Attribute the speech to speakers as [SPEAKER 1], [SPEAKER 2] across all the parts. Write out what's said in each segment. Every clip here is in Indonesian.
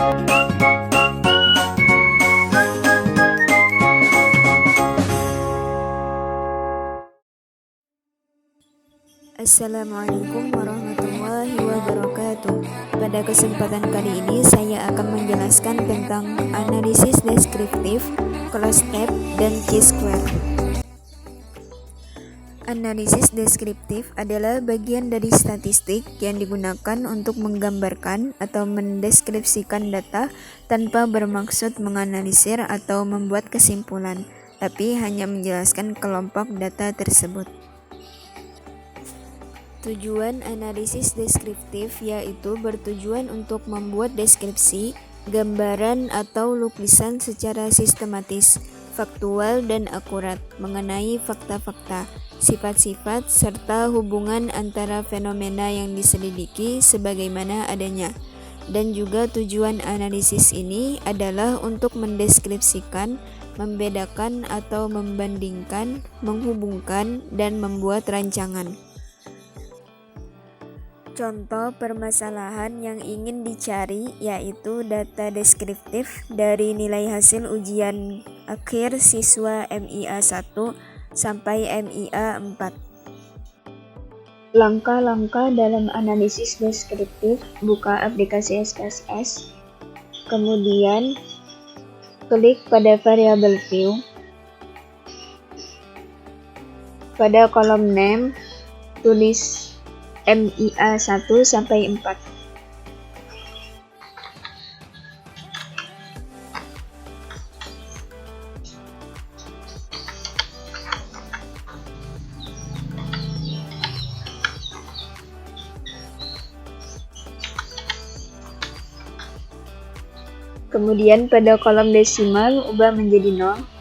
[SPEAKER 1] Assalamualaikum warahmatullahi wabarakatuh. Pada kesempatan kali ini saya akan menjelaskan tentang analisis deskriptif, closed tab, dan chi-square. Analisis deskriptif adalah bagian dari statistik yang digunakan untuk menggambarkan atau mendeskripsikan data tanpa bermaksud menganalisir atau membuat kesimpulan, tapi hanya menjelaskan kelompok data tersebut. Tujuan analisis deskriptif yaitu bertujuan untuk membuat deskripsi, gambaran atau lukisan secara sistematis, faktual dan akurat mengenai fakta-fakta, sifat-sifat serta hubungan antara fenomena yang diselidiki sebagaimana adanya. Dan juga tujuan analisis ini adalah untuk mendeskripsikan, membedakan atau membandingkan, menghubungkan, dan membuat rancangan. Contoh permasalahan yang ingin dicari yaitu data deskriptif dari nilai hasil ujian akhir siswa MIA 1 sampai MIA 4. Langkah-langkah dalam analisis deskriptif: buka aplikasi SPSS, kemudian klik pada variabel view. Pada kolom name, tulis MIA 1 sampai 4. Kemudian pada kolom desimal ubah menjadi 0.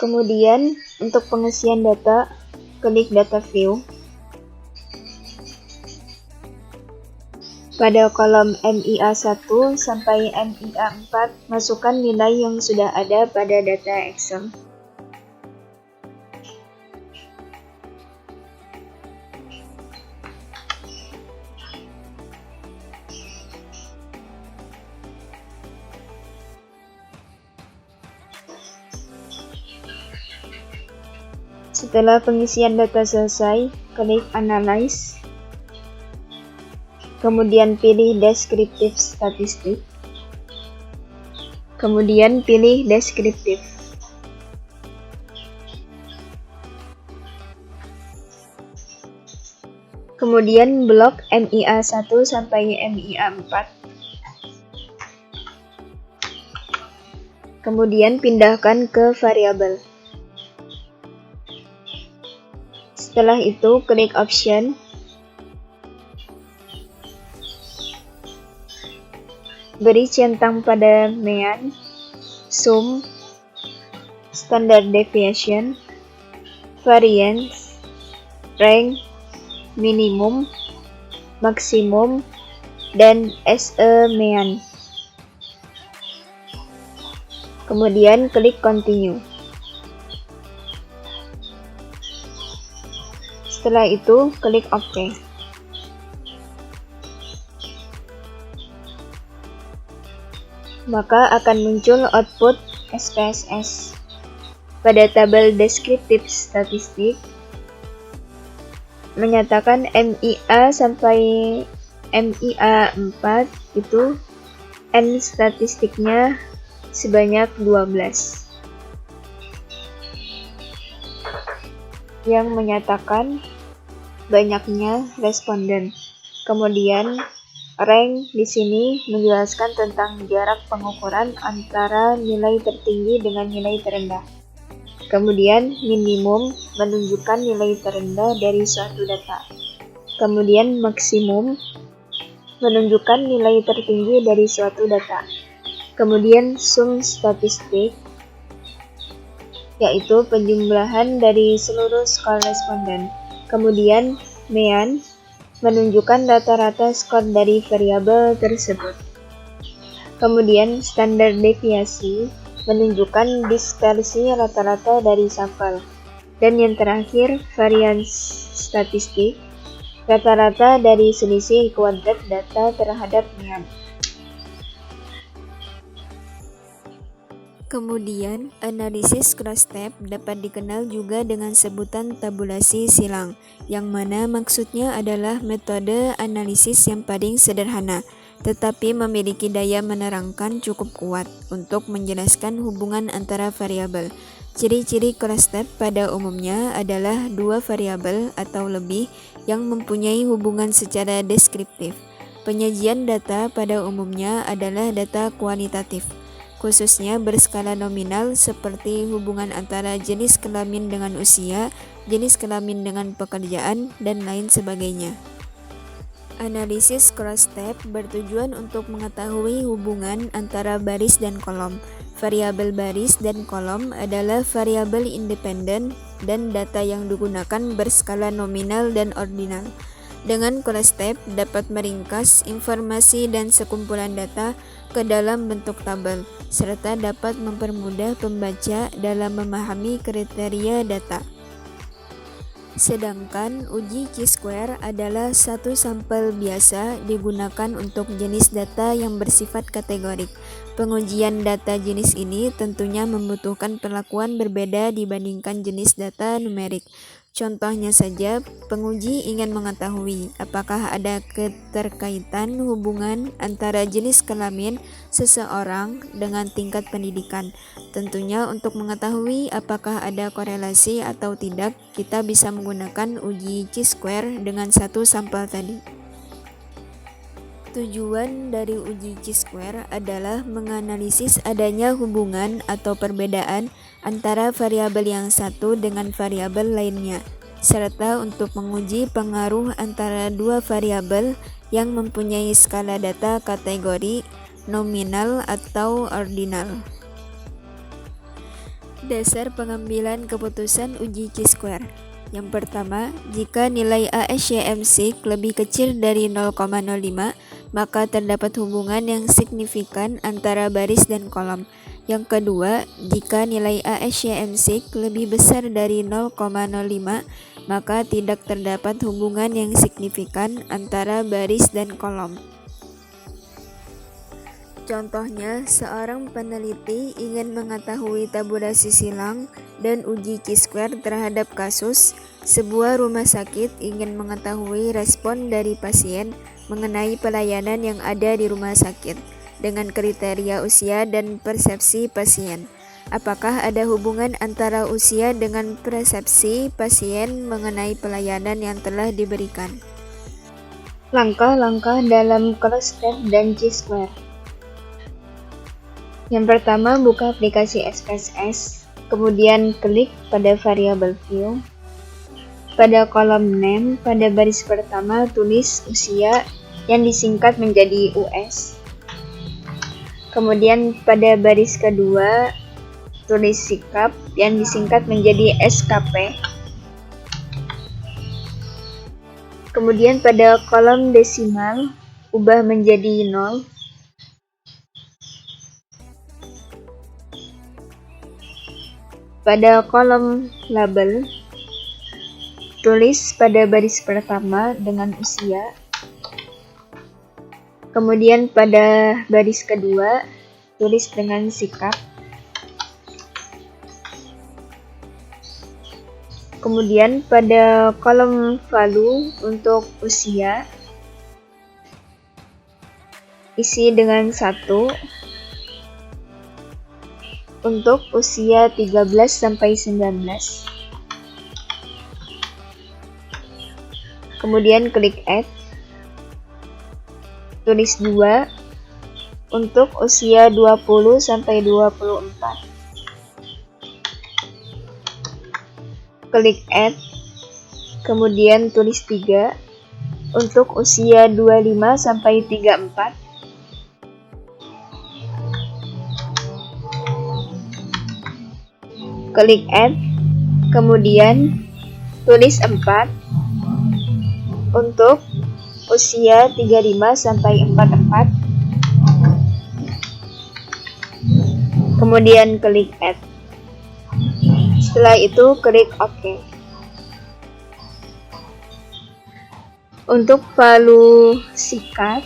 [SPEAKER 1] Kemudian untuk pengisian data, klik data view. Pada kolom MIA 1 sampai MIA 4, masukkan nilai yang sudah ada pada data Excel. Setelah pengisian data selesai, klik Analyze. Kemudian pilih Descriptive Statistik. Kemudian pilih Deskriptif. Kemudian blok MIA 1 sampai MIA 4. Kemudian pindahkan ke variabel. Setelah itu, klik Option. Beri centang pada mean, sum, standard deviation, variance, rank, minimum, maksimum, dan mean. Kemudian klik Continue. Setelah itu, klik OK. Maka akan muncul output SPSS. Pada tabel deskriptif statistik, menyatakan MIA sampai MIA 4 itu N statistiknya sebanyak 12. Yang menyatakan banyaknya responden. Kemudian rank di sini menjelaskan tentang jarak pengukuran antara nilai tertinggi dengan nilai terendah. Kemudian minimum menunjukkan nilai terendah dari suatu data. Kemudian maksimum menunjukkan nilai tertinggi dari suatu data. Kemudian sum statistik yaitu penjumlahan dari seluruh skor responden. Kemudian, mean menunjukkan rata-rata skor dari variabel tersebut. Kemudian, standar deviasi menunjukkan dispersi rata-rata dari sampel. Dan yang terakhir, varians statistik, rata-rata dari selisih kuadrat data terhadap mean. Kemudian, analisis cross-step dapat dikenal juga dengan sebutan tabulasi silang, yang mana maksudnya adalah metode analisis yang paling sederhana, tetapi memiliki daya menerangkan cukup kuat untuk menjelaskan hubungan antara variabel. Ciri-ciri cross-step pada umumnya adalah dua variabel atau lebih yang mempunyai hubungan secara deskriptif. Penyajian data pada umumnya adalah data kualitatif, khususnya berskala nominal seperti hubungan antara jenis kelamin dengan usia, jenis kelamin dengan pekerjaan, dan lain sebagainya. Analisis cross-step bertujuan untuk mengetahui hubungan antara baris dan kolom. Variabel baris dan kolom adalah variabel independen dan data yang digunakan berskala nominal dan ordinal. Dengan cross-step dapat meringkas informasi dan sekumpulan data ke dalam bentuk tabel, serta dapat mempermudah pembaca dalam memahami kriteria data. Sedangkan uji chi-square adalah satu sampel biasa digunakan untuk jenis data yang bersifat kategorik. Pengujian data jenis ini tentunya membutuhkan perlakuan berbeda dibandingkan jenis data numerik. Contohnya saja, penguji ingin mengetahui apakah ada keterkaitan hubungan antara jenis kelamin seseorang dengan tingkat pendidikan. Tentunya untuk mengetahui apakah ada korelasi atau tidak, kita bisa menggunakan uji chi-square dengan satu sampel tadi. Tujuan dari uji chi-square adalah menganalisis adanya hubungan atau perbedaan antara variabel yang satu dengan variabel lainnya, serta untuk menguji pengaruh antara dua variabel yang mempunyai skala data kategori nominal atau ordinal. Dasar pengambilan keputusan uji chi-square. Yang pertama, jika nilai ASYM-SIG lebih kecil dari 0,05, maka terdapat hubungan yang signifikan antara baris dan kolom. Yang kedua, jika nilai ASYM-SIG lebih besar dari 0,05, maka tidak terdapat hubungan yang signifikan antara baris dan kolom. Contohnya, seorang peneliti ingin mengetahui tabulasi silang dan uji chi-square terhadap kasus. Sebuah rumah sakit ingin mengetahui respon dari pasien mengenai pelayanan yang ada di rumah sakit dengan kriteria usia dan persepsi pasien. Apakah ada hubungan antara usia dengan persepsi pasien mengenai pelayanan yang telah diberikan? Langkah-langkah dalam cross-step dan chi-square. Yang pertama, buka aplikasi SPSS, kemudian klik pada variabel view. Pada kolom name, pada baris pertama tulis usia yang disingkat menjadi US. Kemudian pada baris kedua tulis sikap yang disingkat menjadi SKP. Kemudian pada kolom desimal ubah menjadi 0. Pada kolom label, tulis pada baris pertama dengan usia. Kemudian pada baris kedua, tulis dengan sikap. Kemudian pada kolom value untuk usia, isi dengan 1. Untuk usia 13 sampai 19. Kemudian klik add. Tulis 2 untuk usia 20 sampai 24. Klik add. Kemudian tulis 3 untuk usia 25 sampai 34. klik add, kemudian tulis 4 untuk usia 35 sampai 44, kemudian klik add. Setelah itu klik OK. Untuk palu sikat,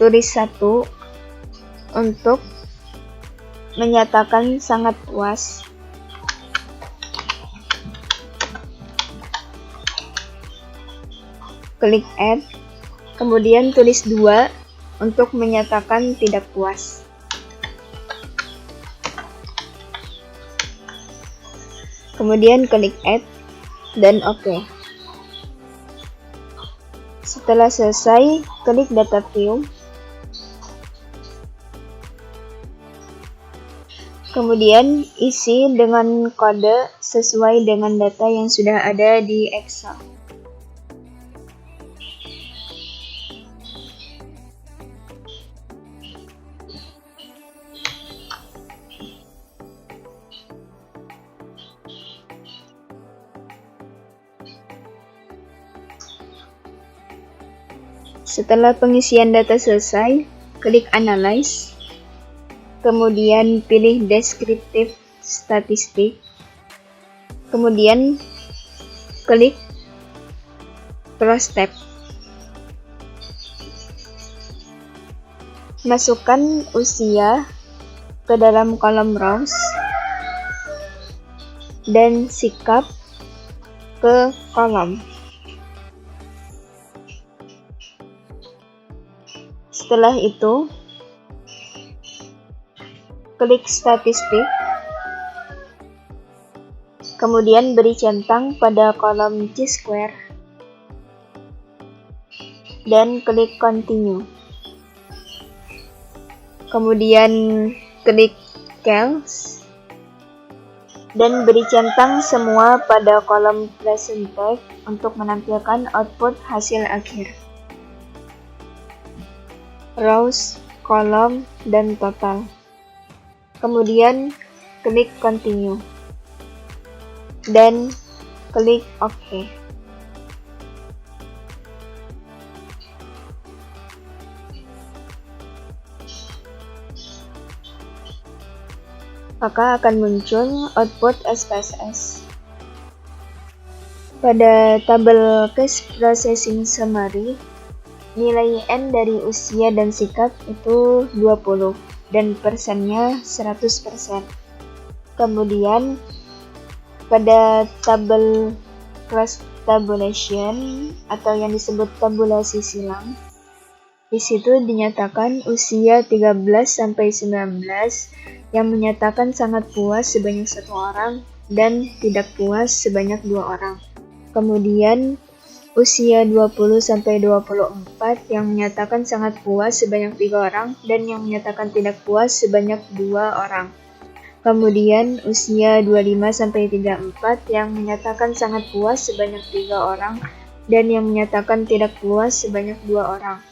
[SPEAKER 1] tulis 1 untuk menyatakan sangat puas. Klik add, kemudian tulis 2 untuk menyatakan tidak puas. Kemudian klik add dan OK. Setelah selesai, klik data view. Kemudian isi dengan kode sesuai dengan data yang sudah ada di Excel. Setelah pengisian data selesai, klik Analyze, kemudian pilih Descriptive Statistic, kemudian klik Close tab. Masukkan usia ke dalam kolom rows dan sikap ke kolom. Setelah itu, klik statistik, kemudian beri centang pada kolom Chi-square, dan klik continue. Kemudian klik Cells, dan beri centang semua pada kolom present text untuk menampilkan output hasil akhir. Rows, kolom, dan total. Kemudian klik continue dan klik OK. Maka akan muncul output SPSS. Pada tabel Case Processing Summary, nilai N dari usia dan sikap itu 20 dan persennya 100%. Kemudian pada tabel Cross Tabulation atau yang disebut tabulasi silang, di situ dinyatakan usia 13 sampai 19 yang menyatakan sangat puas sebanyak 1 orang dan tidak puas sebanyak 2 orang. Kemudian usia 20 sampai 24 yang menyatakan sangat puas sebanyak 3 orang dan yang menyatakan tidak puas sebanyak 2 orang. Kemudian usia 25 sampai 34 yang menyatakan sangat puas sebanyak 3 orang dan yang menyatakan tidak puas sebanyak 2 orang.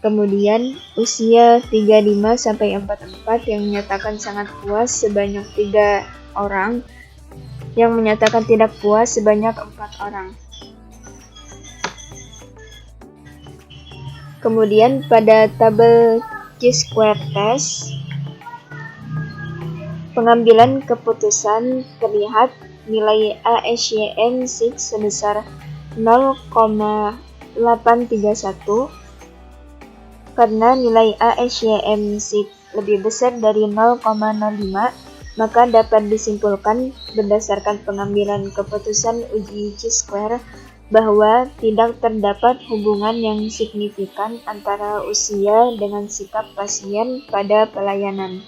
[SPEAKER 1] Kemudian usia 35 sampai 44 yang menyatakan sangat puas sebanyak 3 orang yang menyatakan tidak puas sebanyak 4 orang. Kemudian pada tabel Chi-square test, pengambilan keputusan terlihat nilai ASYM6 sebesar 0,831 karena nilai ASYM6 lebih besar dari 0,05, maka dapat disimpulkan berdasarkan pengambilan keputusan uji Chi-square bahwa tidak terdapat hubungan yang signifikan antara usia dengan sikap pasien pada pelayanan.